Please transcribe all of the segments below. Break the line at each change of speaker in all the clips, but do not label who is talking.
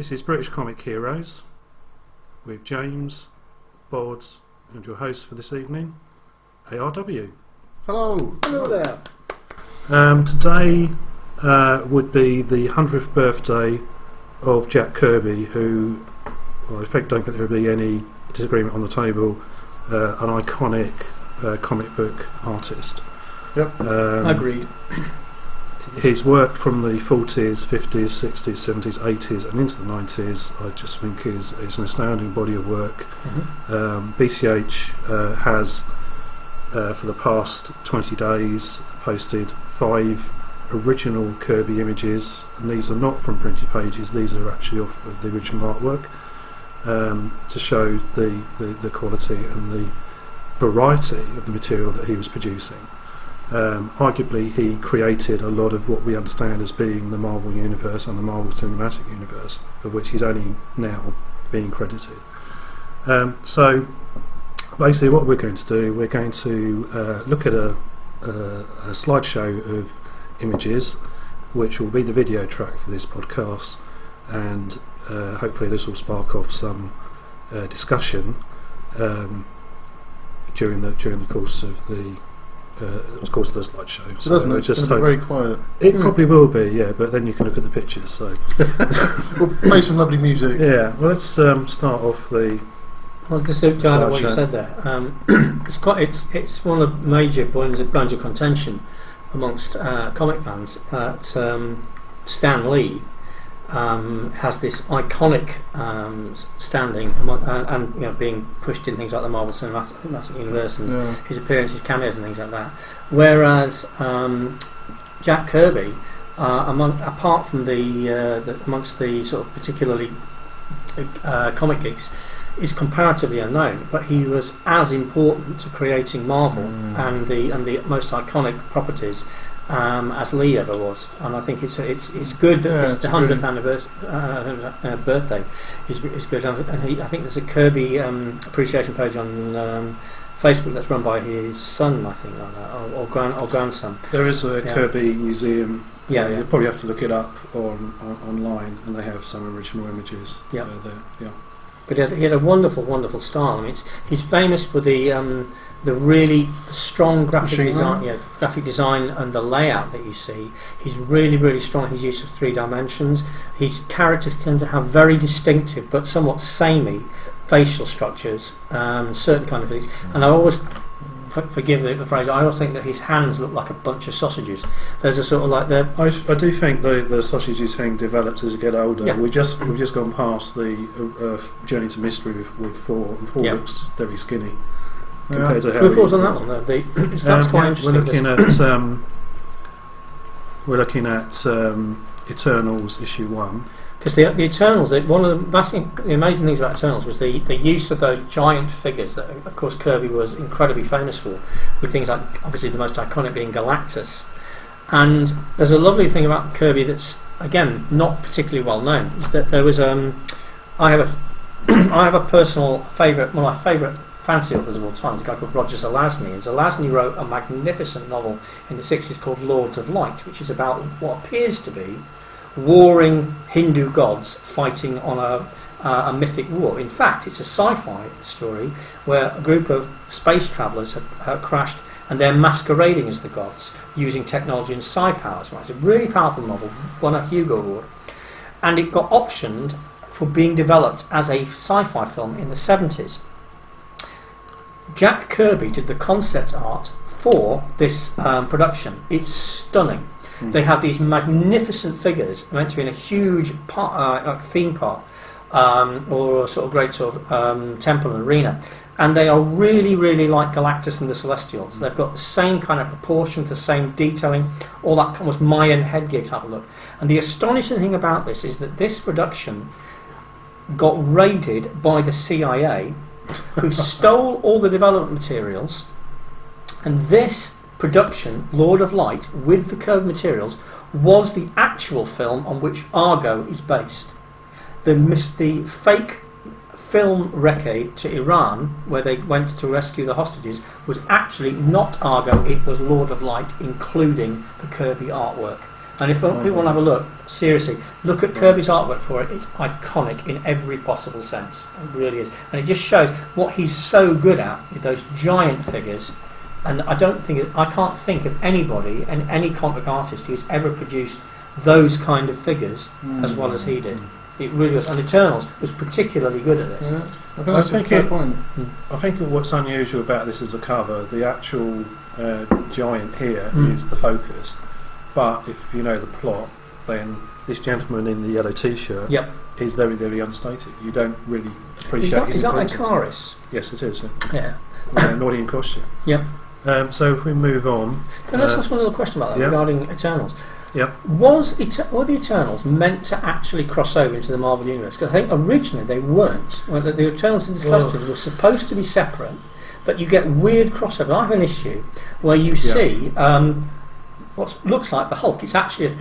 This is British Comic Heroes with James, Bod, and your host for this evening, ARW.
Hello.
Hello there.
Today would be the 100th birthday of Jack Kirby, who, well, I don't think there would be any disagreement on the table, an iconic comic book artist.
Yep.
Agreed.
His work from the 40s, 50s, 60s, 70s, 80s and into the 90s I just think is an astounding body of work. BCH has for the past 20 days posted 5 original Kirby images, and these are not from printed pages, these are actually off of the original artwork, to show the quality and the variety of the material that he was producing. Arguably he created a lot of what we understand as being the Marvel Universe and the Marvel Cinematic Universe, of which he's only now being credited. So basically what we're going to do, we're going to look at a slideshow of images, which will be the video track for this podcast, and hopefully this will spark off some discussion during the course of the slideshow.
So doesn't it? It's going to be very quiet.
It probably will be, yeah, but then you can look at the pictures. So
we'll play some lovely music.
Yeah, well, let's start off the.
Well, just to add on what you said there, it's one of the major points of contention amongst comic fans that Stan Lee has this iconic standing and being pushed in things like the Marvel Cinematic Universe and his appearances, cameos and things like that, whereas Jack Kirby, apart from amongst the sort of particularly comic geeks, is comparatively unknown, but he was as important to creating Marvel and the most iconic properties as Lee ever was, and I think it's good that it's the 100th anniversary birthday is good, and I think there's a Kirby appreciation page on Facebook that's run by his son, I think, like that, or grandson.
There is a Kirby museum.
Yeah,
you probably have to look it up online, and they have some original images.
Yeah,
there. Yeah.
But he had a wonderful style. I mean, he's famous for the really strong graphic design and the layout that you see. He's really strong in his use of 3 dimensions. His characters tend to have very distinctive but somewhat samey facial structures, certain kind of things. And I always, forgive the phrase, I always think that his hands look like a bunch of sausages. There's a sort of like
I do think the sausages thing develops as you get older.
Yeah.
We've just gone past the Journey to Mystery with 4, and 4 looks very skinny. Compared to how
on that one, though. That's quite interesting.
We're looking at Eternals issue 1.
Because the Eternals, one of the amazing things about Eternals was the use of those giant figures that, of course, Kirby was incredibly famous for, with things like, obviously, the most iconic being Galactus. And there's a lovely thing about Kirby that's, again, not particularly well known, is that there was I have a personal favourite, one of my favourite fantasy authors of all time, is a guy called Roger Zelazny, and Zelazny wrote a magnificent novel in the 60s called Lords of Light, which is about what appears to be warring Hindu gods fighting on a mythic war. In fact, it's a sci-fi story where a group of space travellers have crashed and they're masquerading as the gods using technology and psi powers. Right? It's a really powerful novel, won a Hugo Award, and it got optioned for being developed as a sci-fi film in the 70s. Jack Kirby did the concept art for this production. It's stunning. They have these magnificent figures meant to be in a huge like theme park or a sort of great sort of temple and arena, and they are really like Galactus and the Celestials. They've got the same kind of proportions, the same detailing, all that almost Mayan headgear type of look. And the astonishing thing about this is that this production got raided by the CIA, who stole all the development materials, and this production, Lord of Light, with the Kirby materials, was the actual film on which Argo is based. The fake film recce to Iran, where they went to rescue the hostages, was actually not Argo, it was Lord of Light, including the Kirby artwork. And if people want to have a look, seriously, look at Kirby's artwork for it. It's iconic in every possible sense. It really is. And it just shows what he's so good at, with those giant figures. And I can't think of anybody, and any comic artist who's ever produced those kind of figures as well as he did. It really was. And Eternals was particularly good at this.
Yeah. I think that's a fair point.
I think what's unusual about this as a cover, the actual giant here is the focus. But if you know the plot, then this gentleman in the yellow T-shirt is very, very unstated. You don't really appreciate his importance.
Is that Icarus?
Yes, it is.
Yeah.
Naughty in costume.
Yep.
So if we move on...
Can I just ask one little question about that regarding Eternals?
Yeah.
Were the Eternals meant to actually cross over into the Marvel Universe? Because I think originally they weren't. The Eternals and the Celestials were supposed to be separate, but you get weird crossover. I have an issue where you see what looks like the Hulk. It's actually a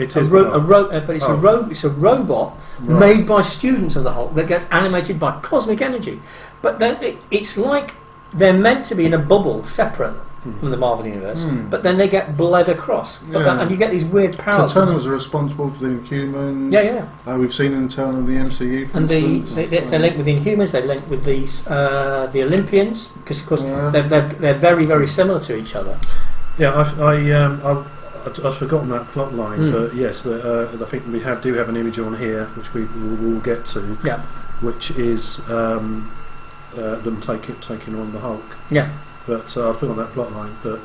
robot made by students of the Hulk that gets animated by cosmic energy. But then it's like they're meant to be in a bubble separate from the Marvel Universe, but then they get bled across. And you get these weird parallels.
So Eternals are responsible for the Inhumans.
Yeah.
We've seen in Eternal the MCU, for instance.
They link with the Inhumans, they link with the Olympians, because of course they're very, very similar to each other.
Yeah, I've forgotten that plot line, but yes, I think we do have an image on here, which we will get to, which is them taking on the Hulk.
Yeah.
But I've forgotten that plot line. But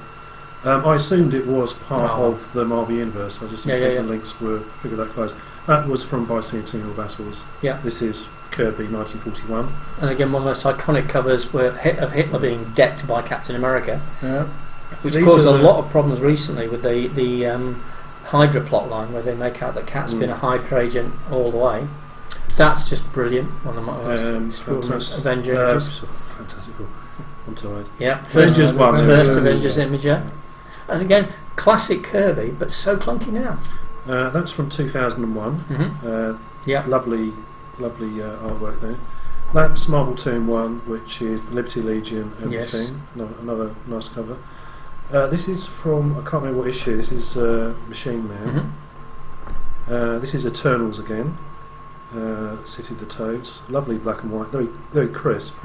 I assumed it was part of the Marvel Universe. I just didn't think the links were figured that close. That was from Bicentennial Battles.
Yeah.
This is Kirby, 1941.
And again, one of those iconic covers of Hitler being decked by Captain America.
Yeah.
Which caused a lot of problems recently with the Hydra plot line, where they make out that Cap's been a Hydra agent all the way. That's just brilliant. One of my most Avenger images.
Fantastical. I'm tired.
Yeah,
First
Avengers image, And again, classic Kirby, but so clunky now.
That's from 2001. Lovely artwork there. That's Marvel Tomb 1, which is the Liberty Legion and everything. Another nice cover. This is from, I can't remember what issue, this is Machine Man. This is Eternals again. City of the Toads. Lovely black and white, very, very crisp.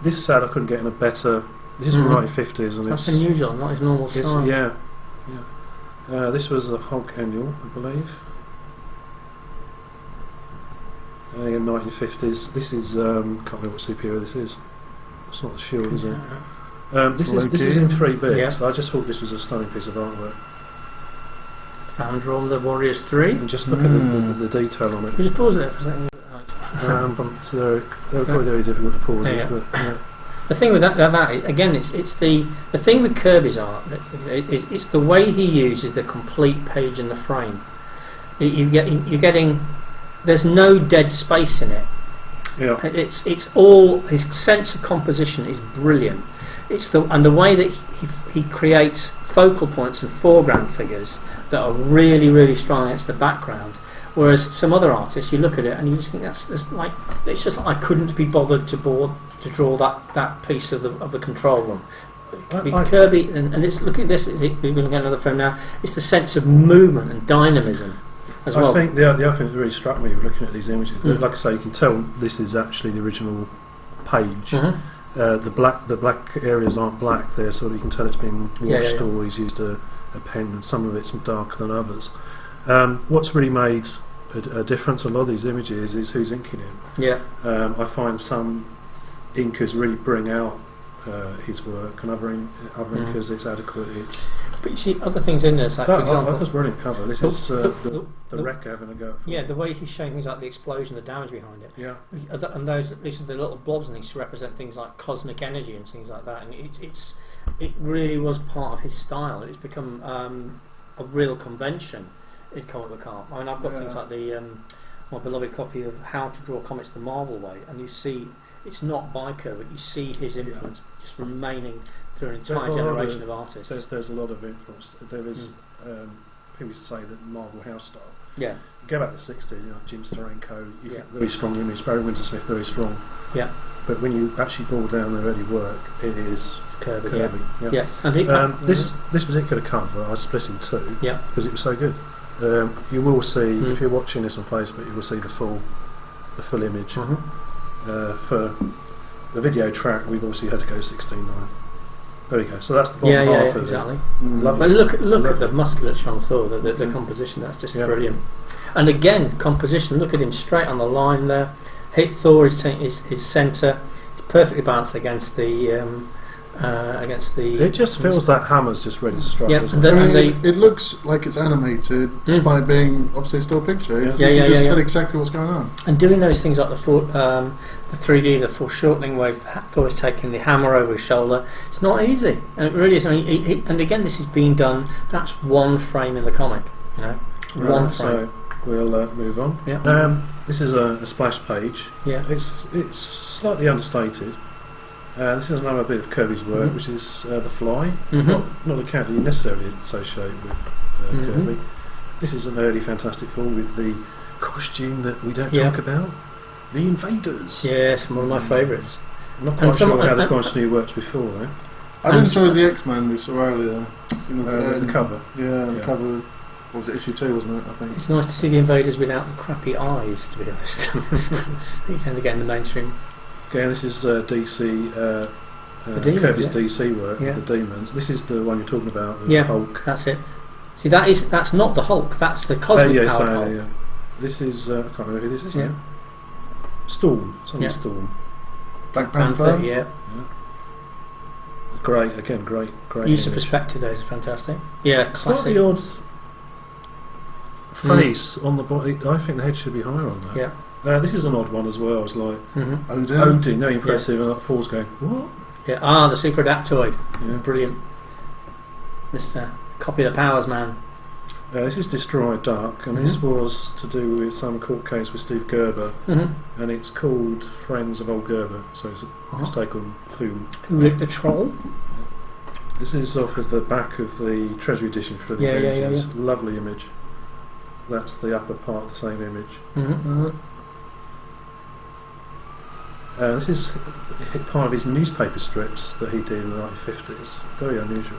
This sad I couldn't get in a better... This is from the 1950s. And
that's unusual, not his normal style.
Yeah. This was a Hulk annual, I believe. In 1950s. This is... can't remember what superhero this is. It's not the Shield, is it? This is in 3 bits. I just thought this was a stunning piece of artwork.
Found the Warriors 3.
And just look at the detail on it.
Can you just pause it there for a second?
So they're probably very difficult to pause. But,
the thing with that is, again, it's the thing with Kirby's art. It's the way he uses the complete page in the frame. You're getting. There's no dead space in it.
Yeah.
It's all, his sense of composition is brilliant. And the way that he creates focal points and foreground figures that are really, really strong against the background. Whereas some other artists, you look at it and you just think that's like, it's just like I couldn't be bothered to draw that piece of the control room. With Kirby, and it's, look at this. We're going to get another frame now. It's the sense of movement and dynamism as well.
I think the other thing that really struck me looking at these images, like I say, you can tell this is actually the original page. The black areas aren't black there, so you can tell it's been washed or he's used a pen, and some of it's darker than others. What's really made a difference on a lot of these images is who's inking it. I find some inkers really bring out his work, and other inkers it's adequate.
But you see other things in there, like, for example,
that's a brilliant cover. This is the wreck having a go.
The way he's showing things like the explosion, the damage behind it. And these are the little blobs, and these represent things like cosmic energy and things like that. And it really was part of his style. It's become a real convention in comic book art. I mean, I've got things like my beloved copy of How to Draw Comics the Marvel Way, and you see it's not by Kirby, but you see his influence just remaining through an entire generation of artists.
There's a lot of influence. There is people used to say that Marvel house style.
You
go back to the 60s, Jim Steranko, you think very strong image, Barry Wintersmith, very strong. But when you actually boil down their early work, it's Kirby.
This
particular cover I split in two because it was so good. You will see, if you're watching this on Facebook, you will see the full image. For the video track, we've obviously had to go 16:9. There we go. So that's the bottom half of
exactly.
it. Lovely.
But look at the musculature on Thor, the composition. That's just brilliant. And again, composition. Look at him straight on the line there. Thor is centre. He's perfectly balanced against the. It
just feels that hammer's just ready to strike.
It looks like it's animated, despite being obviously a still picture. You can just tell exactly what's going on.
And doing those things like the 3D, the foreshortening, where Thor is taking the hammer over his shoulder, it's not easy, and it really is. I mean, and again, this is being done. That's one frame in the comic, one frame.
So we'll move on.
Yeah.
This is a splash page.
Yeah.
It's slightly understated. This is another bit of Kirby's work, which is The Fly. Not a character you necessarily associate with Kirby. This is an early Fantastic Four with the costume that we don't talk about. The Invaders.
Yes, one of my favourites.
I'm not quite sure how the costume works before, though.
I enjoy the X-Men we saw earlier.
The cover.
Yeah, the cover. What was it, issue 2, wasn't it? I think.
It's nice to see the Invaders without the crappy eyes, to be honest. You tend to get in the mainstream.
Again, this is DC, Kirby's DC work, the Demons. This is the one you're talking about, the Hulk.
That's it. See, that's not the Hulk, that's the cosmic powered Hulk. Yeah.
This is, I can't remember who this is now. Storm, Storm.
Black Panther.
Yeah.
Great
Use of
image.
perspective, those are fantastic. Yeah,
slightly odd face on the body. I think the head should be higher on that.
Yeah.
This is an odd one as well. It's like
Odin,
no impressive, and Thor's going, what?
Yeah, the Super Adaptoid.
Yeah.
Brilliant. Mr. Copy the Powers Man.
This is Destroy Dark, and this was to do with some court case with Steve Gerber, and it's called Friends of Old Gerber, so it's a mistake on Foom.
Rick the Troll.
This is off of the back of the Treasury edition for the Avengers. Lovely image. That's the upper part of the same image. This is part of his newspaper strips that he did in the 1950s. Very unusual.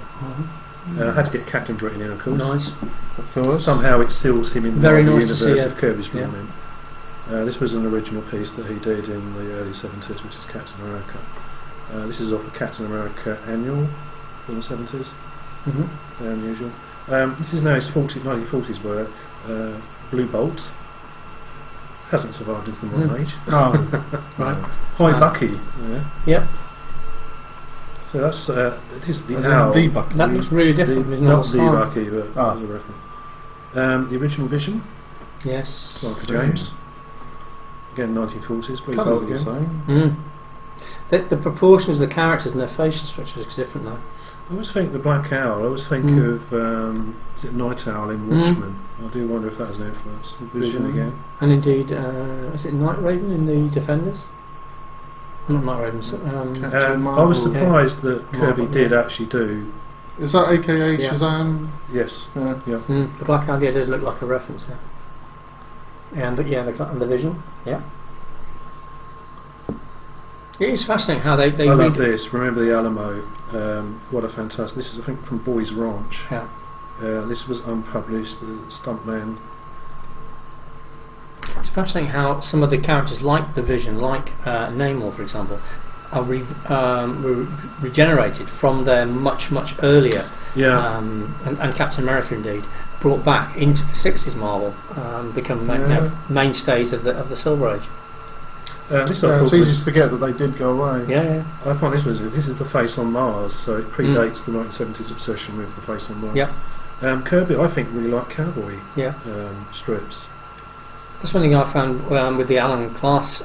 Had to get Captain Britain in, of course.
Nice.
Of course.
Somehow it seals him in
the
universe of Kirby's drawn in. This was an original piece that he did in the early 70s, which is Captain America. This is off the Captain America annual in the 70s. Very unusual. This is now his 1940s work. Blue Bolt. Hasn't survived into the modern age.
Right.
Hi Bucky.
Yep.
So that's this is the
the Bucky.
That looks really different.
Not the Bucky, but as a reference. The original Vision.
Yes.
Michael James. Again, 1940s. Blue
Colours
Bolt
are
again.
the same.
The proportions of the characters and their facial structures are different now.
I always think the Black Owl. I always think of is it Night Owl in Watchmen. I do wonder if that was an influence. Vision again.
And indeed, is it Night Raven in the Defenders? Not Night Raven.
I was surprised that Kirby did actually do.
Is that AKA Shazam?
Yes.
The Black Owl does look like a reference there. And the Vision. Yeah. It is fascinating how they
I love this. Remember the Alamo. What a fantastic. This is, I think, from Boys Ranch.
Yeah.
This was unpublished. The Stuntman.
It's fascinating how some of the characters, like the Vision, like Namor, for example, are regenerated from their much earlier. Yeah. And Captain America, indeed, brought back into the 60s Marvel, become mainstays of the Silver Age.
It's easy to forget that they did go away.
Yeah.
I find this is the Face on Mars, so it predates the 1970s obsession with the Face on Mars.
Yeah.
Kirby, I think, really liked cowboy strips.
That's one thing I found with the Alan Class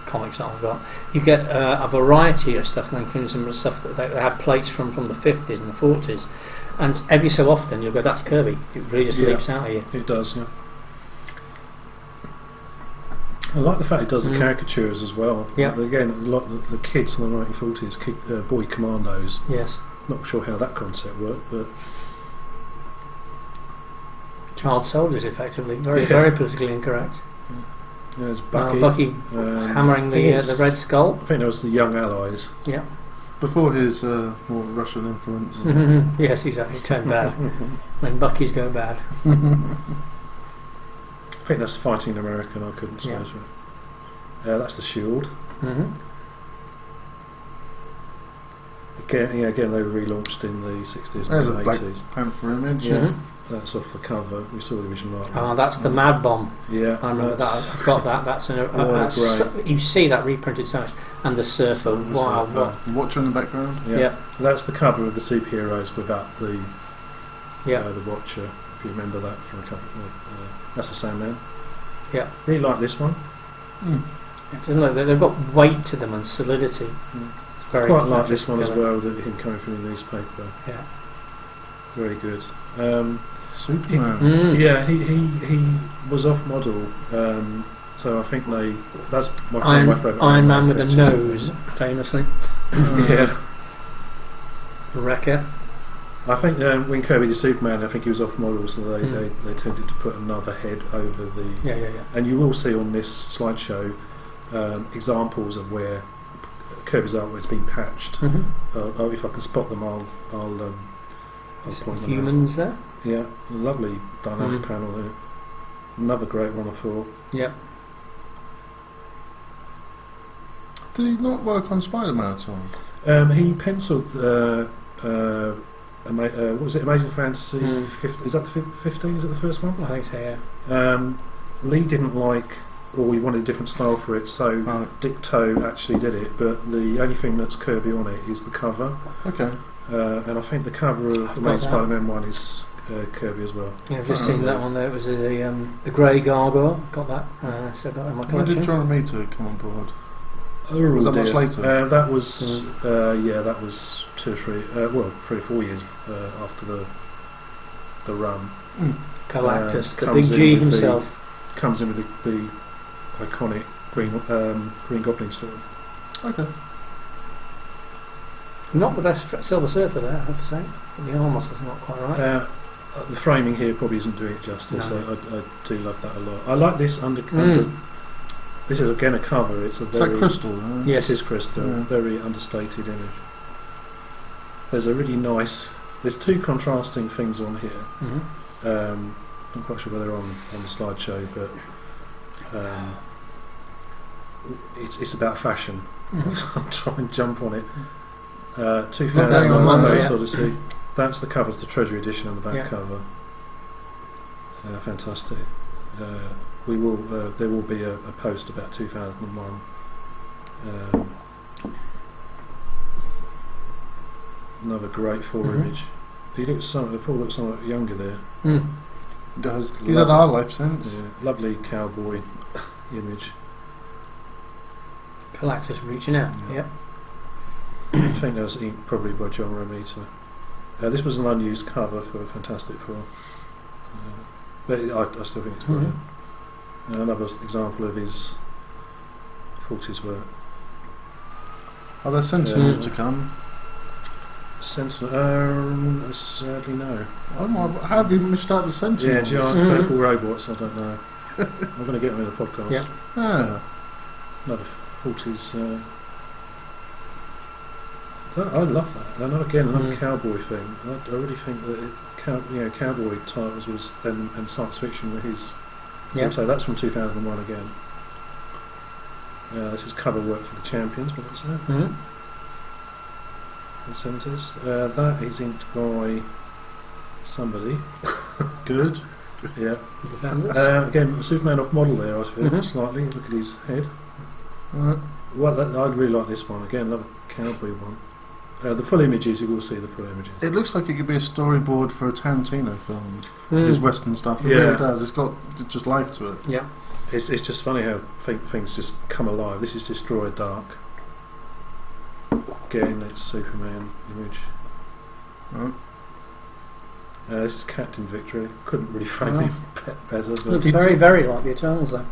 comics that I've got. You get a variety of stuff, including some of the stuff that they had plates from the 50s and the 40s, and every so often you'll go, that's Kirby. It really just leaps out at you.
It does, yeah. I like the fact it does the caricatures as well.
Yeah.
Again, a lot of the kids in the 1940s, boy commandos.
Yes.
Not sure how that concept worked, but
child soldiers, effectively, very politically incorrect.
There's Bucky,
hammering the Red Skull.
I think that was the Young Allies.
Yeah.
before his more Russian influence.
Yes, exactly. Turned bad when Bucky's go bad.
I think that's Fighting American. I couldn't say it. That's the Shield. Again, they were relaunched in the 60s
There's
and
a
80s.
Black Panther image.
That's off the cover. We saw the original art.
Oh, that's the Mad Bomb.
Yeah,
I remember that. I've got that. That's you see that reprinted so much. And the Surfer. Wow.
The Watcher in the background.
Yeah. That's the cover of the superheroes without the the Watcher. If you remember that from a couple. That's the Sandman.
Yeah.
Really like this one.
They've got weight to them and solidity. It's very
quite like this one as well. Him coming from the newspaper.
Yeah.
Very good.
Superman.
He was off model. So I think that's my favourite
Iron Man with a nose, famously.
Yeah.
Wrecker.
I think when Kirby did Superman, I think he was off model, so they tended to put another head over the.
Yeah.
And you will see on this slideshow examples of where Kirby's artwork's been patched. If I can spot them, I'll point them
humans
out.
There.
Yeah, lovely dynamic panel there. Another great one I thought.
Yeah.
Did he not work on Spider-Man at all?
He penciled. What was it? Amazing Fantasy 50? Is that the 15? Is it the first one?
I think so. Yeah.
Lee didn't like, or he wanted a different style for it, so Dick Toe actually did it. But the only thing that's Kirby on it is the cover.
Okay.
And I think the cover of Amazing Spider-Man 1 is Kirby as well.
Yeah, I've just seen that one there. It was the Grey Gargoyle. Got that. Said that in my collection.
When did John Romita come on board?
Oh,
was that much later?
That was that was 3 or 4 years after the run.
Galactus, the big G himself,
comes in with the iconic Green Goblin story.
Okay.
Not the best Silver Surfer there, I have to say. The armour is not quite right.
The framing here probably isn't doing it justice.
No.
I do love that a lot. I like this under. This is again a cover. It's
that crystal?
Yes, it is crystal. Yeah. Very understated image. There's a really nice. There's two contrasting things on here. I'm not quite sure whether they're on the slideshow, but it's about fashion. I'll try and jump on it. 2001 Space Odyssey. That's the cover. It's the Treasury edition on the back cover. Fantastic. There will be a post about 2001. Another great image. He looks somewhat younger there.
Does he's had our life since?
Yeah, lovely cowboy image.
Galactus reaching out. Yep.
I think that was probably by John Romita. This was an unused cover for Fantastic Four, but I still think it's brilliant. Another example of his 40s work.
Are there Sentinels to come?
Sentinel? Sadly, no.
Oh my! How have you missed out the Sentinels?
Yeah, giant purple robots. I don't know. I'm going to get them in the podcast.
Yeah.
Another 40s. I love that. Another cowboy thing. I really think that cowboy titles and science fiction were his. So that's from 2001 again. This is cover work for the Champions, but that's it. In the 70s. That is inked by somebody.
Good.
Yeah. Again, Superman off model there, I feel, slightly. Look at his head. Well, I'd really like this one. Again, another cowboy one. The full images, you will see the full images.
It looks like it could be a storyboard for a Tarantino film. His Western stuff. It really does. It's got just life to it.
Yeah.
It's just funny how things just come alive. This is Destroyer Dark. Again, it's Superman image. This is Captain Victory. Couldn't really frame him better. But
looks very, very like the Eternals though.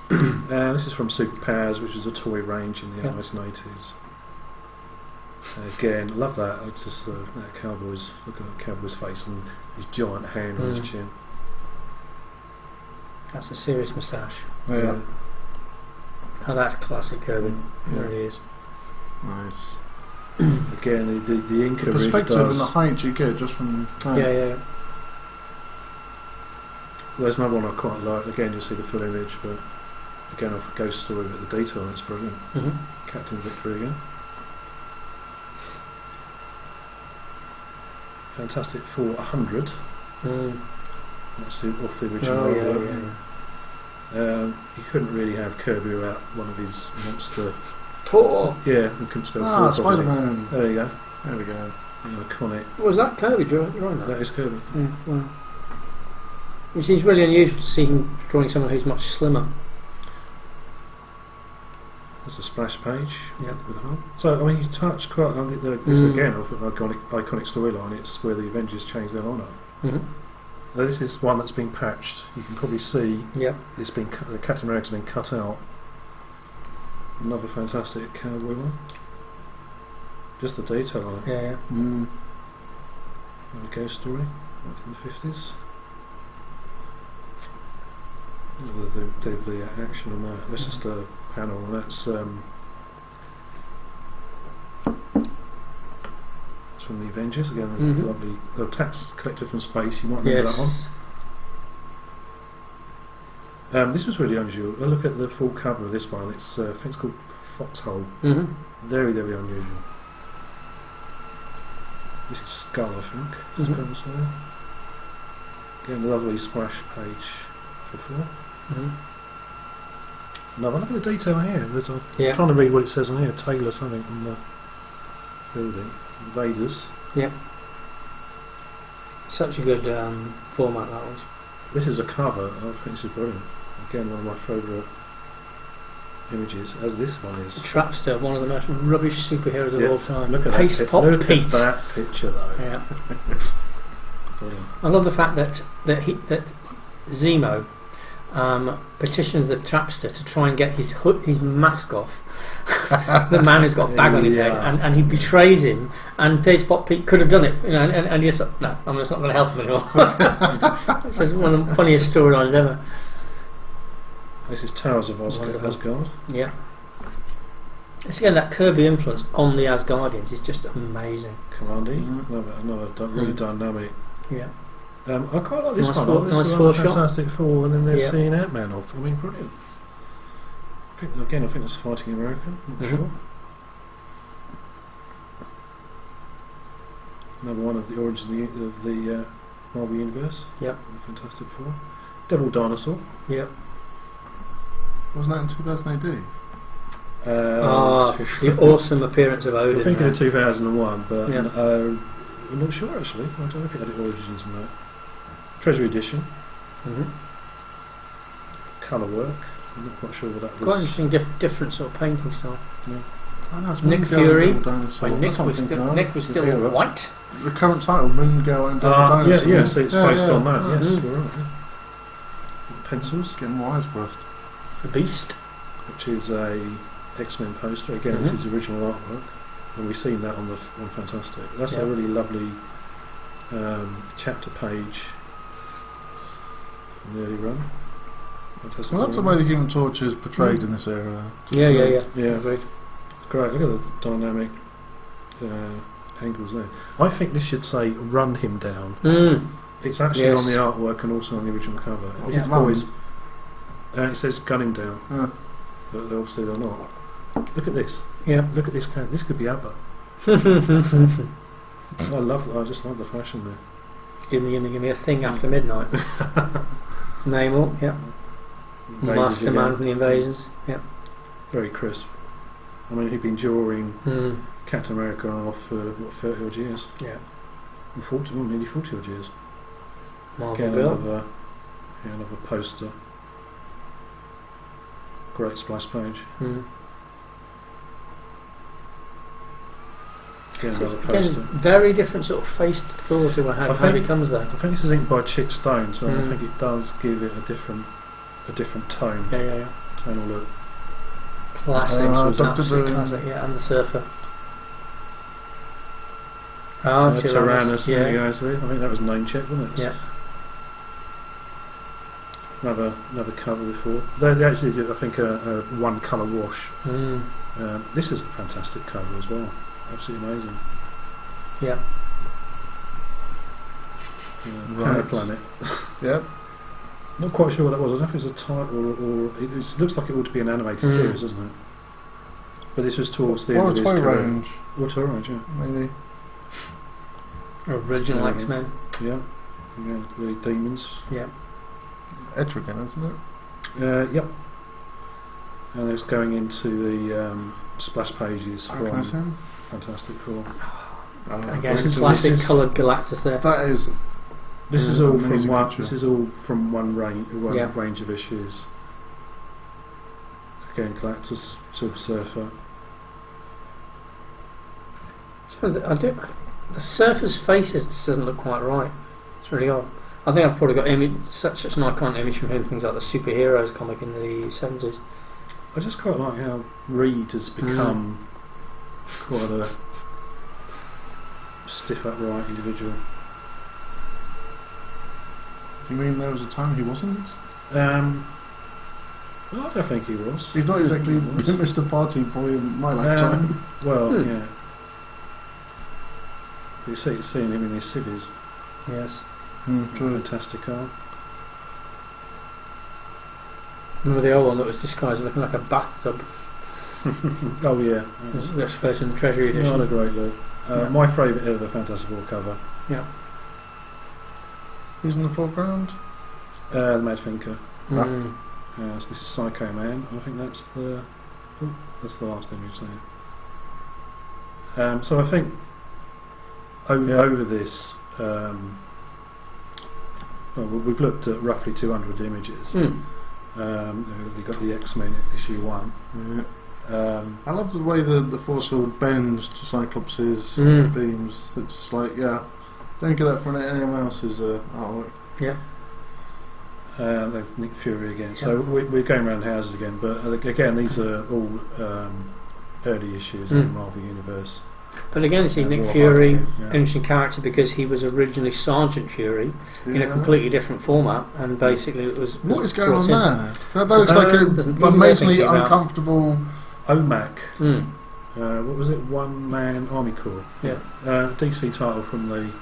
This is from Superpowers, which was a toy range in the 80s. Again, love that. It's just that cowboy's looking at the cowboy's face and his giant hand on his chin.
That's a serious moustache.
Yeah.
Oh, that's classic Kirby. There it is.
Nice.
Again, the Inca
the perspective
really
and
does.
the height you get just from
Yeah.
There's another one I quite like. Again, you'll see the full image, but again, off a Ghost Story, but the detail is brilliant. Captain Victory again. Fantastic Four 100. That's off the original artwork. You couldn't really have Kirby without one of his monster.
Tor.
Yeah, we couldn't spell Thor properly.
Spider-Man.
There you go.
There we go.
Iconic.
Was that Kirby drawing that?
That is Kirby.
Yeah, wow. It seems really unusual to see him drawing someone who's much slimmer.
That's a splash page.
Yeah.
With the so, I mean, he's touched quite. I think this again off an iconic storyline. It's where the Avengers change their lineup. This is one that's been patched. You can probably see.
Yeah.
It's been Captain America's been cut out. Another fantastic cowboy one. Just the detail on it.
Yeah.
Another Ghost Story from the 50s. The action on that. That's just a panel, and that's from the Avengers again. The lovely tax collector from space. You might remember that one. This was really unusual. I look at the full cover of this one. It's I think it's called Foxhole. Very, very unusual. This is Skull, I think. Again, a lovely splash page for 4. No, look at the detail here. I'm trying to read what it says on here. Taylor something on the building. Invaders.
Yeah. Such a good format that was.
This is a cover. I think this is brilliant. Again, one of my favourite images, as this one is.
Trapster, one of the most rubbish superheroes of all time.
Look at
Paste
that.
Pop
Look
Pete.
at that picture, though.
Yeah.
Brilliant.
I love the fact that Zemo petitions the Trapster to try and get his mask off. The man who's got a bag on his head, and he betrays him. And Paste Pop Pete could have done it, and he's like, no, I'm just not going to help him anymore. It's one of the funniest storylines ever.
This is Towers of Asgard.
Yeah. It's again that Kirby influence on the Asgardians is just amazing.
Commandy, another really dynamic.
Yeah.
I quite like this
Nice
one.
Nice
This
four
is Fantastic Four, and then they're seeing Ant-Man off. I mean, brilliant. I think that's Fighting America. I'm not sure. Another one of the origins of the Marvel Universe.
Yep.
The Fantastic Four. Devil Dinosaur.
Yep.
Wasn't that in 2000 AD?
The awesome appearance of Odin.
I think in 2001, but I'm not sure actually. I don't know if it had origins in that. Treasury Edition. Colour work. I'm not quite sure what that was.
Quite interesting, different sort of painting style.
Yeah.
Oh, no,
Nick Fury.
When
Nick was still white.
The current title, Moon Girl and Devil Dinosaur.
Yeah, so it's based on that. Yes, you're right. Pencils.
Getting wires crossed.
The Beast,
which is a X-Men poster. Again, this is the original artwork, and we've seen that on Fantastic. That's a really lovely chapter page from the early run. Fantastic.
I love the way the Human Torch is portrayed in this era.
Yeah.
Great. It's great. Look at the dynamic angles there. I think this should say "Run him down." It's actually on the artwork and also on the original cover. It's always. It says "Gun him down," but obviously they're not. Look at this.
Yeah.
Look at this. This could be ABBA. I just love the fashion there.
Give me a thing after midnight. Namor, Masterman from the Invasions,
Very crisp. I mean, he'd been drawing Captain America off for 30 odd years.
Yeah.
Nearly 40 odd years.
Marvel
Again,
Girl.
another poster. Great splash page. Again, another poster.
Very different sort of faced Thor to how he comes there.
I think this is inked by Chick Stone, so I think it does give it a different tone.
Yeah.
Tonal look.
Classic. Classic, and the Surfer.
Tyrannus. There you go. So I think that was name check, wasn't it?
Yeah.
Another cover before. They actually did, I think, a one colour wash. This is a fantastic cover as well. absolutely amazing.
Yeah.
Right. Planet.
Yeah.
Not quite sure what that was. I don't know if it's a title or it looks like it ought to be an animated series, doesn't it? But this was towards the end of his career. Or a toy range, yeah.
Maybe.
Original X-Men.
Yeah. The demons.
Yeah.
Etrigan, isn't it?
Yep. And it's going into the splash pages from Fantastic Four.
Again, classic coloured Galactus there.
That is.
This is all from one. This is all from one range of issues. Again, Galactus, Silver Surfer.
The Surfer's faces just doesn't look quite right. It's really odd. I think I've probably got such an iconic image from him, things like the Superheroes comic in the 70s.
I just quite like how Reed has become quite a stiff, upright individual.
You mean there was a time he wasn't?
Well, I don't think he was.
He's not exactly Mr. Party Boy in my lifetime.
Well, yeah. You see, seeing him in his civvies.
Yes.
True.
Fantastic art.
Remember the old one that was disguised looking like a bathtub?
Oh yeah.
That's referred to in the Treasury edition.
Not a great look. My favourite ever Fantastic Four cover.
Yeah.
Who's in the foreground?
The Mad Thinker.
Mm.
So this is Psycho Man. I think that's the last image there. So I think over this, we've looked at roughly 200 images. We've got the X-Men issue 1.
Yeah. I love the way the force field bends to Cyclops' beams. It's just like, don't get that from anyone else's artwork.
Yeah.
Nick Fury again. So we're going around houses again, but again, these are all early issues in the Marvel Universe.
But again, see, Nick Fury, interesting character because he was originally Sergeant Fury in a completely different format, and basically it was.
What is going on there? That looks like an amazingly uncomfortable.
OMAC. What was it? One Man Army Corps.
Yeah.
DC title from the.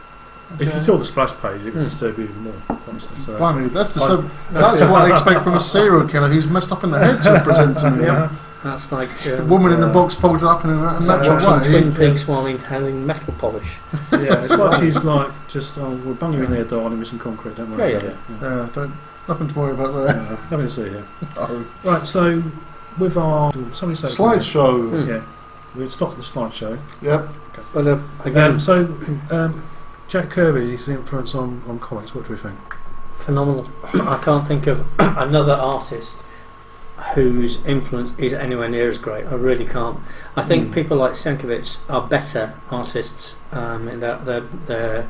If you saw the splash page, it would disturb you even more. Honestly, so
that's disturbing. That's what I expect from a serial killer who's messed up in the head to present to me.
Yeah. That's like
a woman in a box folded up in a natural way.
Twin Peaks while inhaling metal polish.
Yeah, it's like she's like just we'll bung you in there, darling, with some concrete. Don't worry about it.
Nothing to worry about there.
Nothing to see here. Right, so with our
slideshow,
yeah, we'll stop the slideshow.
Yep.
Okay. But
again, Jack Kirby's influence on comics. What do we think?
Phenomenal. I can't think of another artist whose influence is anywhere near as great. I really can't. I think people like Sienkiewicz are better artists in their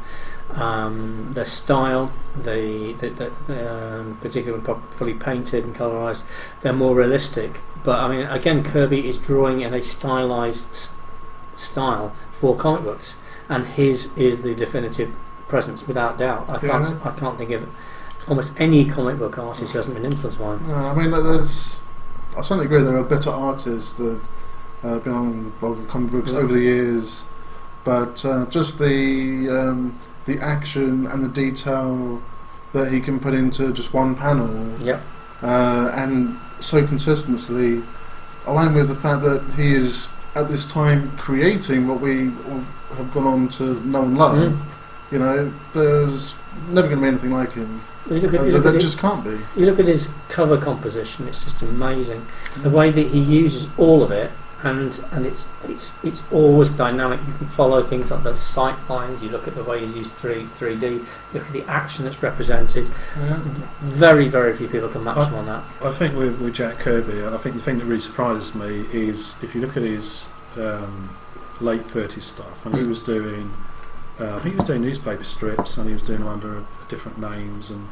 style. Particularly when fully painted and colorized, they're more realistic. But I mean, again, Kirby is drawing in a stylized style for comic books, and his is the definitive presence without doubt. I can't think of almost any comic book artist who hasn't been influenced by him.
No, I mean, I certainly agree there are better artists that have been involved with comic books over the years, but just the action and the detail that he can put into just one panel, and so consistently, along with the fact that he is at this time creating what we have gone on to know and love. You know, there's never going to be anything like him. There just can't be.
You look at his cover composition; it's just amazing. The way that he uses all of it, and it's always dynamic. You can follow things like the sight lines. You look at the way he's used 3D. Look at the action that's represented. Very, very few people can match him on that.
I think with Jack Kirby, I think the thing that really surprises me is if you look at his late 30s stuff, and he was doing. I think he was doing newspaper strips, and he was doing them under different names, and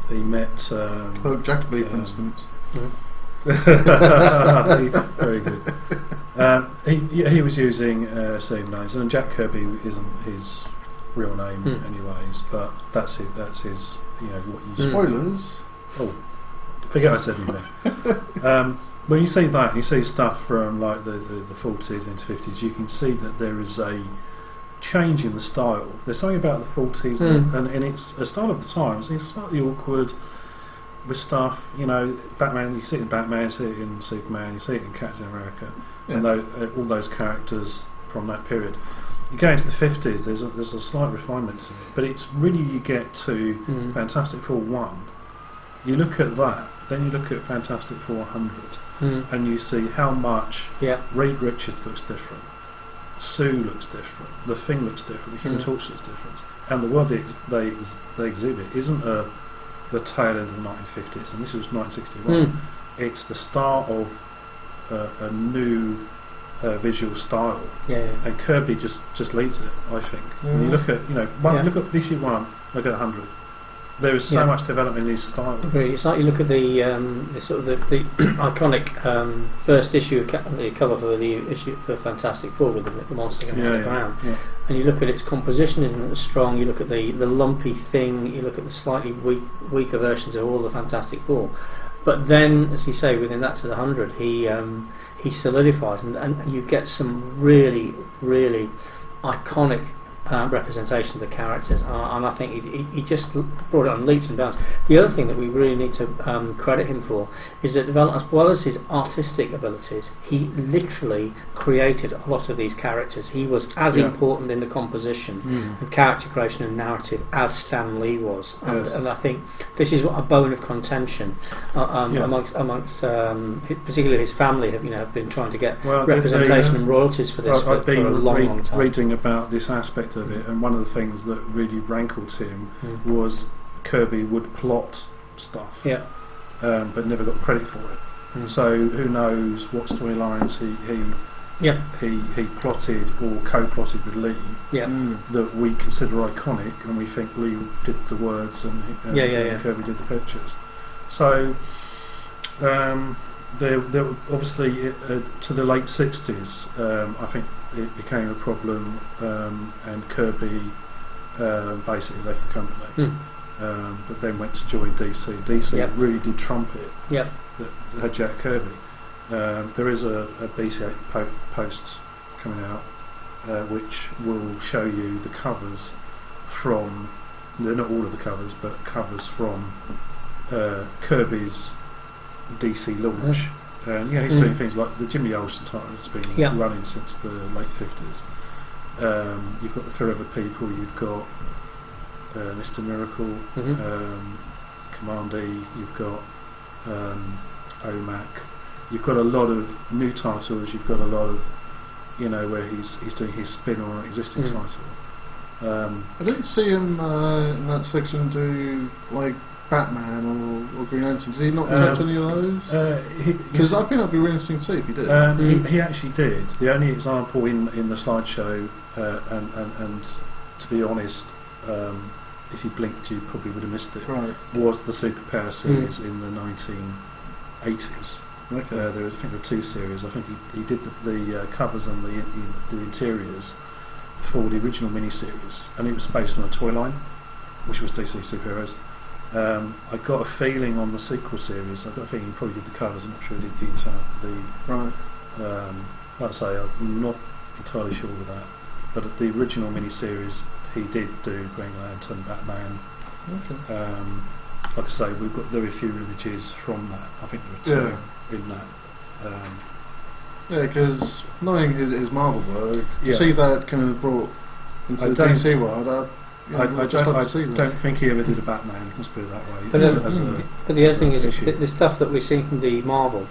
he met
Jack B, for instance.
Very good. He was using same names, and Jack Kirby isn't his real name anyways, but that's his. You know what you
spoilers.
Oh, Forget I said anything. When you see that, you see stuff from like the 40s into 50s, you can see that there is a change in the style. There's something about the 40s, and it's a style of the times. It's slightly awkward with stuff, Batman. You see it in Batman, you see it in Superman, you see it in Captain America, and all those characters from that period. You go into the 50s, there's a slight refinement to it, but it's really, you get to Fantastic Four 1, you look at that, then you look at Fantastic Four 100, and you see how much Reed Richards looks different, Sue looks different, the Thing looks different, the Human Torch looks different, and the world they exhibit isn't the tail end of the 1950s, and this was 1961. It's the start of a new visual style, and Kirby just leads it, I think. When you look at look at issue 1, look at 100. There is so much development in his style.
Agree. It's like you look at the sort of the iconic first issue, the cover for the issue for Fantastic Four with the monster going on the ground, and you look at its composition, isn't it strong? You look at the lumpy Thing. You look at the slightly weaker versions of all the Fantastic Four. But then, as you say, within that to the 100, he solidifies, and you get some really, really iconic representation of the characters, and I think he just brought it on leaps and bounds. The other thing that we really need to credit him for is that, as well as his artistic abilities, he literally created a lot of these characters. He was as important in the composition and character creation and narrative as Stan Lee was, and I think this is what a bone of contention amongst particularly his family have been trying to get representation and royalties for this for a long time.
Reading about this aspect of it, and one of the things that really rankled him was Kirby would plot stuff, but never got credit for it. So who knows what storylines he plotted or co-plotted with Lee that we consider iconic, and we think Lee did the words and Kirby did the pictures. So there obviously to the late 60s, I think it became a problem, and Kirby basically left the company, but then went to join DC. DC really did trumpet that had Jack Kirby. There is a BC8 post coming out which will show you the covers from, they're not all of the covers, but covers from Kirby's DC launch. And he's doing things like the Jimmy Olsen title has been running since the late 50s. You've got the Forever People, you've got Mr. Miracle, Command E, you've got OMAC, you've got a lot of new titles, you've got a lot of where he's doing his spin on an existing title.
I didn't see him in that section do like Batman or Green Lantern. Did he not touch any of those? Because I think that'd be really interesting to see if he did.
He actually did. The only example in the slideshow, and to be honest, if you blinked you probably would have missed it, was the Superpower series in the 1980s.
Okay.
I think there were 2 series. I think he did the covers and the interiors for the original miniseries, and it was based on a toy line, which was DC Superheroes. I got a feeling on the sequel series, I got a feeling he probably did the covers. I'm not sure he did the entire like I say, I'm not entirely sure with that, but at the original miniseries he did do Green Lantern, Batman. Like I say, we've got very few images from that. I think there were 2 in that.
Because knowing his Marvel work, to see that kind of brought into the DC world, I don't think he ever did a Batman, let's put it that way.
But the other thing is, the stuff that we've seen from the Marvel,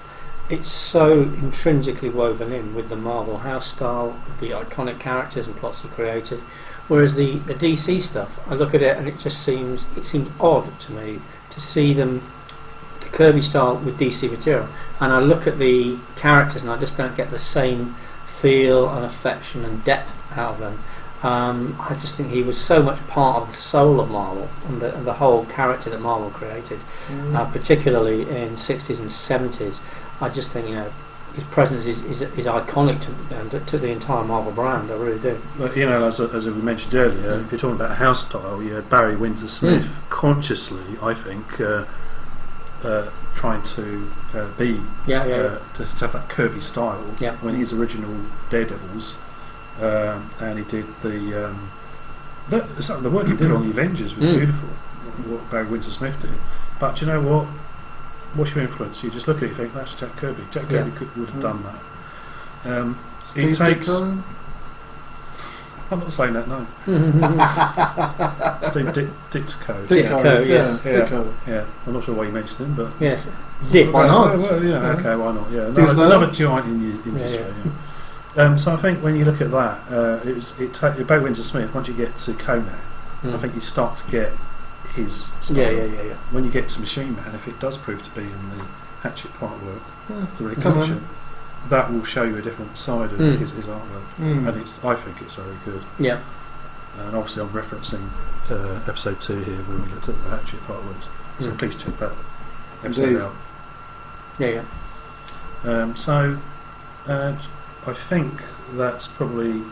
it's so intrinsically woven in with the Marvel house style, the iconic characters and plots he created. Whereas the DC stuff, I look at it and it seems odd to me to see them, the Kirby style with DC material, and I look at the characters and I just don't get the same feel and affection and depth out of them. I just think he was so much part of the soul of Marvel and the whole character that Marvel created, particularly in 60s and 70s. I just think his presence is iconic to the entire Marvel brand. I really do.
But as we mentioned earlier, if you're talking about house style, you had Barry Windsor Smith consciously, I think, trying to be to have that Kirby style when his original Daredevils, and he did the work he did on the Avengers was beautiful. What Barry Windsor-Smith did, but do you know what? What's your influence? You just look at it and think that's Jack Kirby. Jack Kirby would have done that. It takes. Ditko? I'm not saying that, no. Steve Ditko.
Ditko, yes.
Yeah. I'm not sure why you mentioned him, but
yes, Dick.
Why not?
Okay, why not? Yeah, another giant in the industry. So I think when you look at that, Barry Windsor-Smith. Once you get to Conan, I think you start to get his style.
Yeah.
When you get to Machine Man, if it does prove to be in the Hatchet part work, the recognition, that will show you a different side of his artwork, and I think it's very good.
Yeah.
And obviously I'm referencing episode 2 here when we looked at the Hatchet part works, so please check that episode out. Yeah. So I think that's probably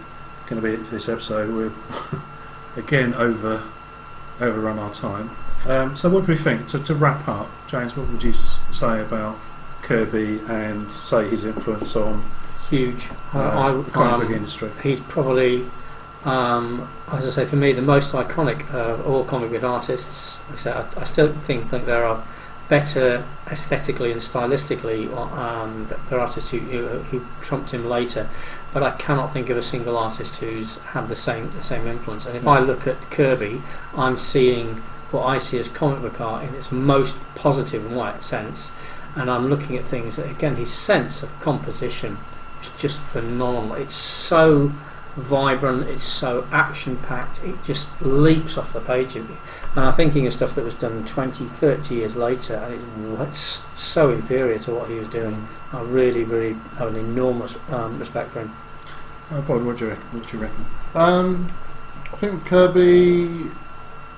going to be it for this episode. We've again overrun our time. So what do we think? To wrap up, James, what would you say about Kirby and say his influence on
huge
comic book industry?
He's probably, as I say, for me, the most iconic of all comic book artists. I still think there are better aesthetically and stylistically. There are artists who trumped him later, but I cannot think of a single artist who's had the same influence. And if I look at Kirby, I'm seeing what I see as comic book art in its most positive and right sense, and I'm looking at things that, again, his sense of composition is just phenomenal. It's so vibrant, it's so action packed, it just leaps off the page of you. And I'm thinking of stuff that was done 20, 30 years later, and it's so inferior to what he was doing. I really, really have an enormous respect for him.
Paul, what do you reckon?
I think with Kirby,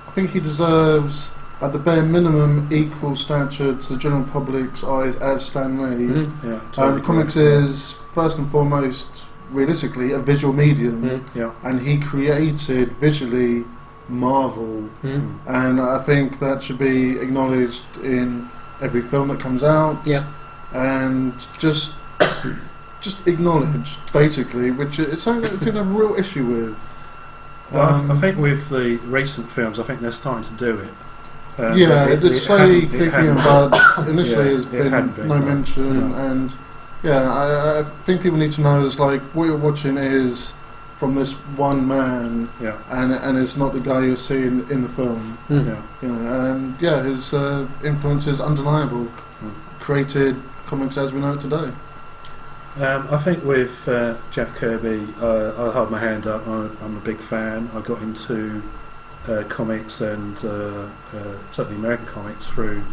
I think he deserves, at the bare minimum, equal stature to the general public's eyes as Stan Lee. Comics is, first and foremost, realistically, a visual medium, and he created visually Marvel, and I think that should be acknowledged in every film that comes out, and just acknowledged, basically, which is something that it's in a real issue with.
Well, I think with the recent films, I think they're starting to do it.
It's slowly creeping in, but initially has been no mention, and I think people need to know is like what you're watching is from this one man, and it's not the guy you're seeing in the film. And his influence is undeniable. Created comics as we know it today.
I think with Jack Kirby, I'll hold my hand up. I'm a big fan. I got into comics and certainly American comics through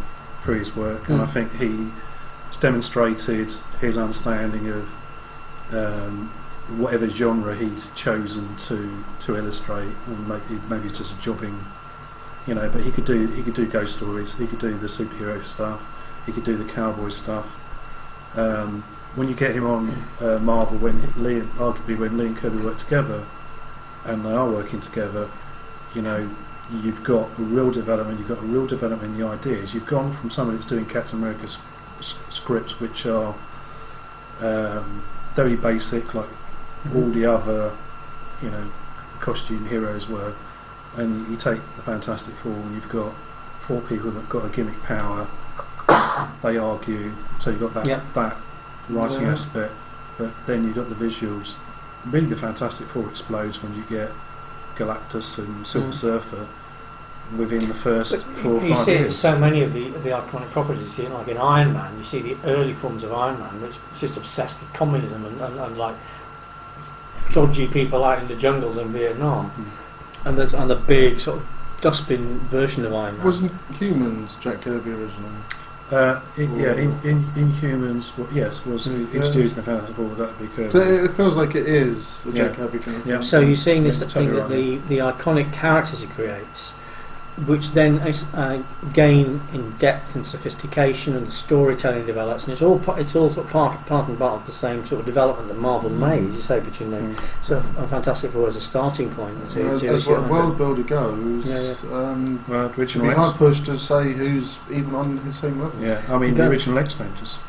his work, and I think he's demonstrated his understanding of whatever genre he's chosen to illustrate, or maybe it's just a jobbing, but he could do ghost stories, he could do the superhero stuff, he could do the cowboy stuff. When you get him on Marvel, when Lee and Kirby work together, and they are working together, you've got a real development. You've got a real development in the ideas. You've gone from somebody that's doing Captain America scripts, which are very basic, like all the other, costume heroes were, and you take the Fantastic Four, and you've got 4 people that've got a gimmick power. They argue, so you've got that writing aspect, but then you've got the visuals. Really, the Fantastic Four explodes when you get Galactus and Silver Surfer within the first 4 or 5 years.
You see it in so many of the iconic properties. You see it like in Iron Man. You see the early forms of Iron Man, which is just obsessed with communism and like dodgy people out in the jungles in Vietnam, and the big sort of dustbin version of Iron Man.
Wasn't Humans Jack Kirby originally?
Inhumans, was introduced in the Fantastic Four. That would be Kirby.
So it feels like it is a Jack Kirby kind of thing.
So you're seeing this thing that the iconic characters he creates which then gain in depth and sophistication, and the storytelling develops, and it's all sort of part and part of the same sort of development that Marvel made, as you say, between the sort of a Fantastic Four as a starting point.
As what world builder goes,
original
it'd be hard pushed to say who's even on his same level.
Yeah, I mean the original X-Men, just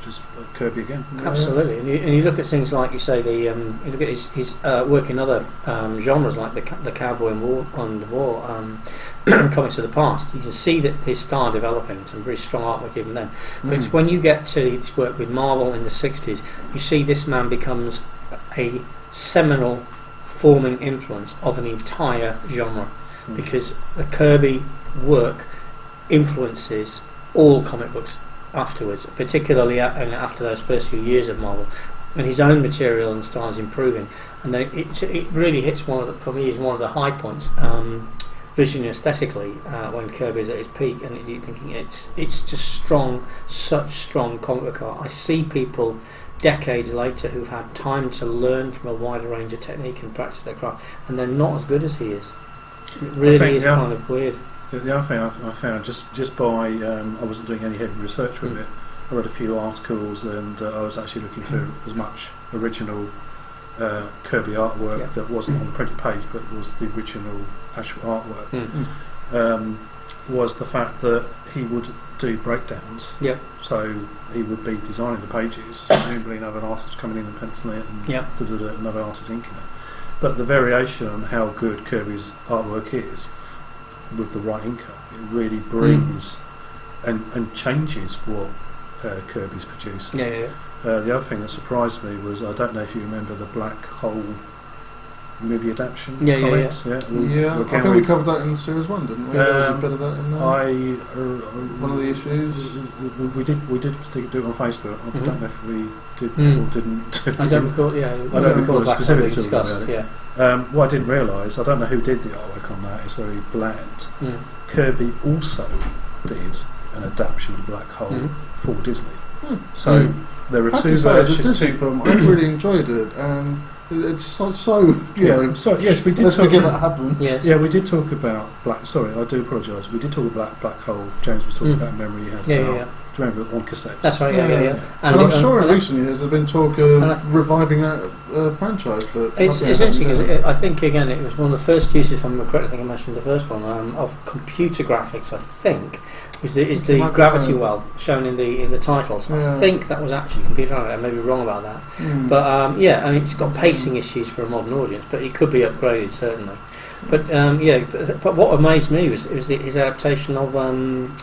Kirby again.
Absolutely, and you look at things like you say you look at his work in other genres like the cowboy and war comics of the past. You can see that his style developing, some very strong artwork even then. But it's when you get to his work with Marvel in the 60s, you see this man becomes a seminal forming influence of an entire genre, because the Kirby work influences all comic books afterwards, particularly after those first few years of Marvel, and his own material and style is improving, and then it really hits for me is one of the high points visually and aesthetically when Kirby is at his peak, and you're thinking it's just strong, such strong comic book art. I see people decades later who've had time to learn from a wider range of technique and practice their craft, and they're not as good as he is. It really is kind of weird.
The other thing I found, just by I wasn't doing any heavy research with it, I read a few articles, and I was actually looking through as much original Kirby artwork that wasn't on the printed page, but was the original actual artwork. Was the fact that he would do breakdowns. So he would be designing the pages, presumably another artist coming in and penciling it, and another artist inking it. But the variation on how good Kirby's artwork is with the right inker, it really brings and changes what Kirby's producing. The other thing that surprised me was, I don't know if you remember the Black Hole movie adaptation comics.
I think we covered that in Series 1, didn't we? There was a bit of that in there. One of the issues.
We did do it on Facebook. I don't know if we did or didn't.
I don't recall.
I don't recall it specifically
discussed.
What I didn't realise, I don't know who did the artwork on that. It's very bland. Kirby also did an adaptation of Black Hole for Disney. So there are two versions.
As a Disney film, I really enjoyed it, and it's so you know.
So yes, we did.
Let's forget that happened.
Yes.
Yeah, we did talk about Black. Sorry, I do apologise. We did talk about Black Hole. James was talking about memory. Do you remember on cassettes?
That's right. Yeah.
And I'm sure in recent years there's been talk of reviving that franchise. But
it's interesting because I think again it was one of the first uses, if I'm correct, I think I mentioned the first one of computer graphics. I think is the gravity well shown in the titles. I think that was actually computer graphics. I may be wrong about that, but I mean it's got pacing issues for a modern audience, but it could be upgraded certainly. But but what amazed me was his adaptation of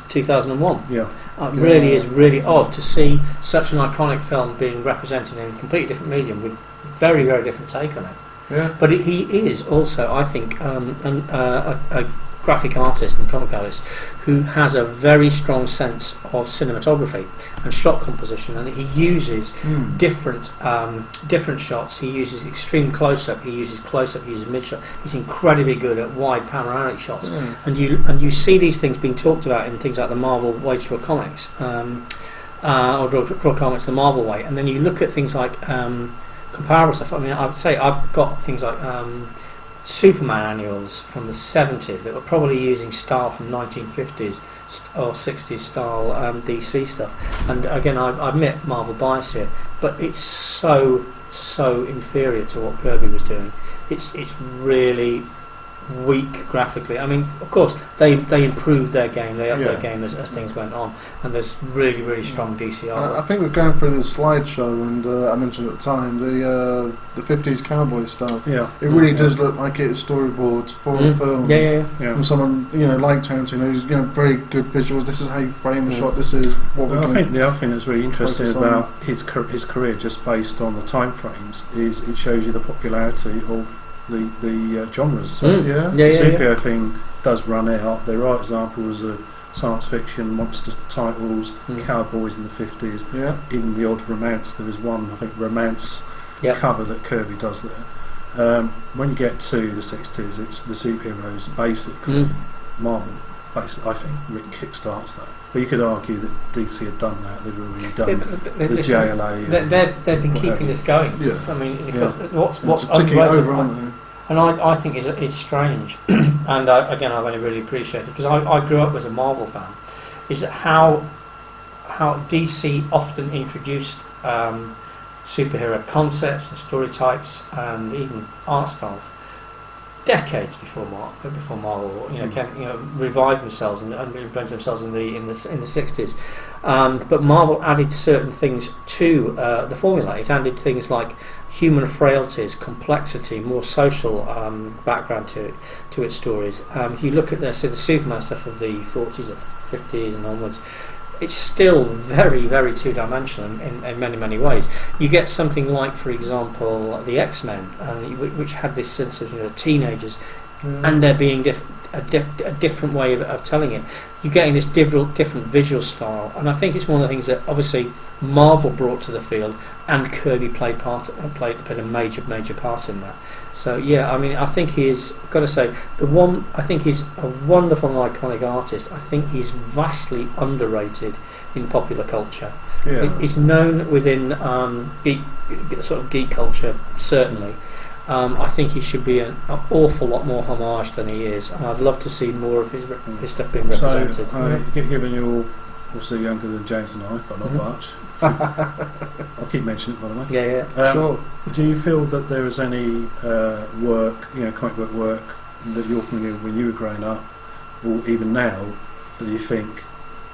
2001. Really is really odd to see such an iconic film being represented in a completely different medium with very, very different take on it. But he is also, I think, a graphic artist and comic artist who has a very strong sense of cinematography and shot composition, and he uses different shots. He uses extreme close-up, he uses mid-shot. He's incredibly good at wide panoramic shots, and you see these things being talked about in things like the Marvel way to draw comics, or draw comics the Marvel way, and then you look at things like comparable stuff. I mean, I would say I've got things like Superman annuals from the 70s that were probably using style from 1950s or 60s style DC stuff, and again I admit Marvel bias here, but it's so inferior to what Kirby was doing. It's really weak graphically. I mean, of course they improved their game, they upped their game as things went on, and there's really, really strong DC art.
I think we're going through the slideshow, and I mentioned at the time the 50s cowboy stuff. It really does look like it's storyboards for a film. From someone like Tarantino, who's very good visuals. This is how you frame a shot. This is what we're going.
I think the other thing that's really interesting about his career, just based on the time frames, is it shows you the popularity of the genres. So the superhero thing does run out. There are examples of science fiction monster titles, cowboys in the 50s, even the odd romance. There is one, I think, romance cover that Kirby does there. When you get to the 60s, it's the superheroes basically Marvel. Basically, I think Rick kickstarts that. But you could argue that DC had done that. They'd already done the JLA.
They've been keeping this going. I mean, because what's
ticking over, aren't they?
and I think is strange, and again I've only really appreciated because I grew up as a Marvel fan, is that how DC often introduced superhero concepts and story types and even art styles decades before Marvel, revived themselves and reinvented themselves in the 60s. But Marvel added certain things to the formula. It added things like human frailties, complexity, more social background to its stories. If you look at the Superman stuff of the 40s or 50s and onwards, it's still very, very two-dimensional in many, many ways. You get something like, for example, the X-Men, which had this sense of teenagers, and there being a different way of telling it. You're getting this different visual style, and I think it's one of the things that obviously Marvel brought to the field, and Kirby played a major part in that. So yeah, I mean, I think he's got to say I think he's a wonderful and iconic artist. I think he's vastly underrated in popular culture.
Yeah.
He's known within geek culture, certainly. I think he should be an awful lot more homage than he is, and I'd love to see more of his stuff being represented.
So, given you're also younger than James and I, but not much. I'll keep mentioning it, by the way.
Yeah.
Sure.
Do you feel that there is any comic book work that you're familiar with when you were growing up, or even now, that you think,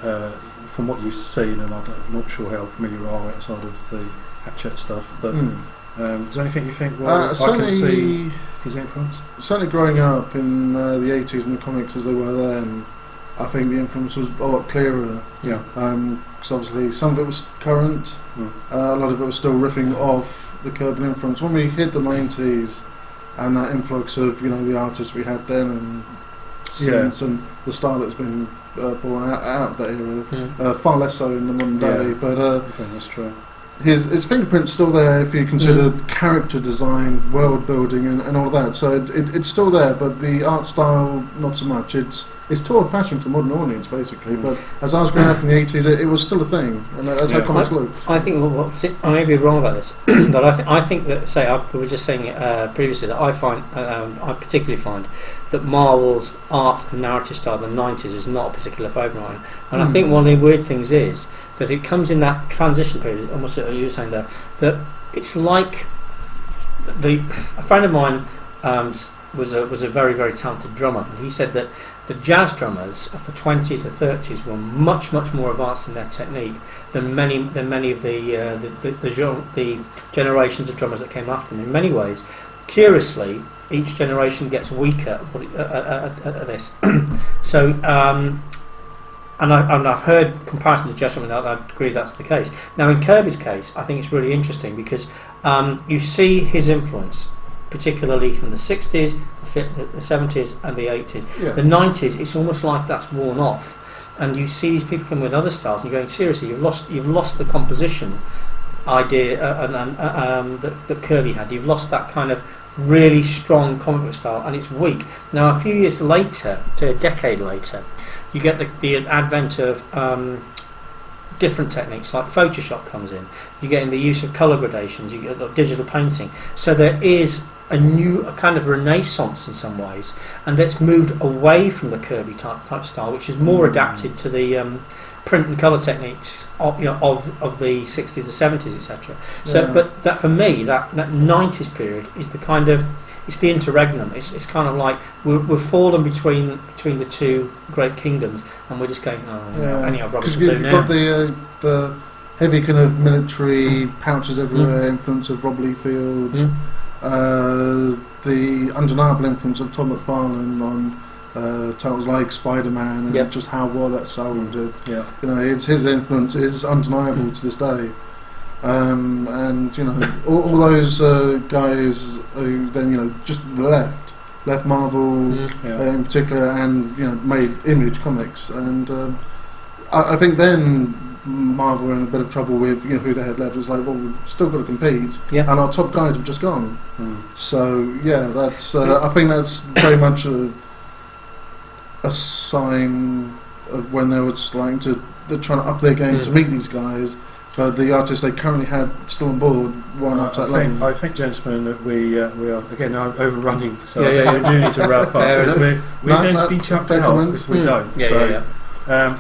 from what you've seen, and I'm not sure how familiar you are outside of the Hatchet stuff, that is there anything you think, I can see his influence?
Certainly growing up in the 80s and the comics as they were then, I think the influence was a lot clearer.
Yeah.
Because obviously some of it was current, a lot of it was still riffing off the Kirby influence. When we hit the 90s and that influx of the artists we had then and since, and the style that's been born out that era, far less so in the modern day. But
I think that's true.
His fingerprint's still there if you consider character design, world building, and all of that. So it's still there, but the art style not so much. It's too old fashioned for the modern audience, basically. But as I was growing up in the 80s, it was still a thing, and that's how comics looked.
I think I may be wrong about this, but I think that we were just saying previously that I particularly find that Marvel's art and narrative style in the 90s is not a particular favourite of mine. And I think one of the weird things is that it comes in that transition period, almost what you were saying there, that it's like a friend of mine was a very, very talented drummer, and he said that the jazz drummers of the 20s and 30s were much, much more advanced in their technique than many of the generations of drummers that came after them. In many ways, curiously, each generation gets weaker at this. So, and I've heard comparisons to jazz drumming, and I agree that's the case. Now, in Kirby's case, I think it's really interesting because you see his influence, particularly from the 60s, the 70s and the 80s. Yeah. The 90s, it's almost like that's worn off, and you see these people come with other styles and you're going, seriously, you've lost the composition idea that Kirby had. You've lost that kind of really strong comic book style, and it's weak. Now, a few years later, to a decade later, you get the advent of different techniques, like Photoshop comes in. You get in the use of colour gradations, you get digital painting. So there is a kind of renaissance in some ways, and it's moved away from the Kirby type style, which is more adapted to the print and colour techniques of the 60s, the 70s, etc. So, but that for me, that 90s period is the kind of, it's the interregnum. It's kind of like we've fallen between the two great kingdoms, and we're just going, any other rubbish will do now.
Because you've got the heavy kind of military pouches everywhere influence of Rob Liefeld, the undeniable influence of Todd McFarlane on titles like Spider-Man, and just how well that style did. Yeah. His influence is undeniable to this day. And all those guys who then just left Marvel in particular, and made Image Comics, and I think then Marvel were in a bit of trouble with who they had left. It was like, well, we've still got to compete, and our top guys have just gone. So that's I think that's very much a sign of when they were they're trying to up their game to meet these guys. but the artists they currently had still on board weren't up to that level.
I think, gentlemen, that we are again overrunning, so I think we do need to wrap up because we're going to be chucked out if we don't.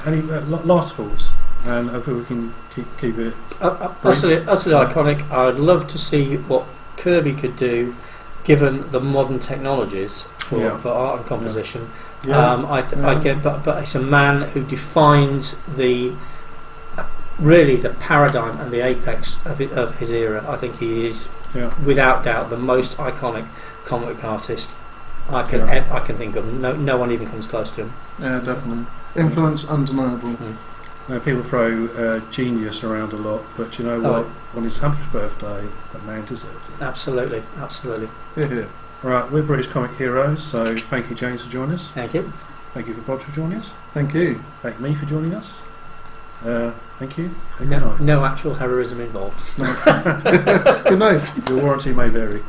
Any last thoughts? And hopefully we can keep it
utterly iconic. I'd love to see what Kirby could do, given the modern technologies for art and composition. I get, but it's a man who defines really the paradigm and the apex of his era. I think he is, without doubt, the most iconic comic artist I can think of. No one even comes close to him.
Yeah, definitely. Influence undeniable.
People throw genius around a lot, but you know what? On his 100th birthday, that man deserves it.
Absolutely.
Yeah.
Right, we're British Comic Heroes, so thank you, James, for joining us.
Thank you.
Thank you for Bob for joining us.
Thank you.
Thank me for joining us. Thank you. And good night.
No actual heroism involved.
Good night.
Your warranty may vary.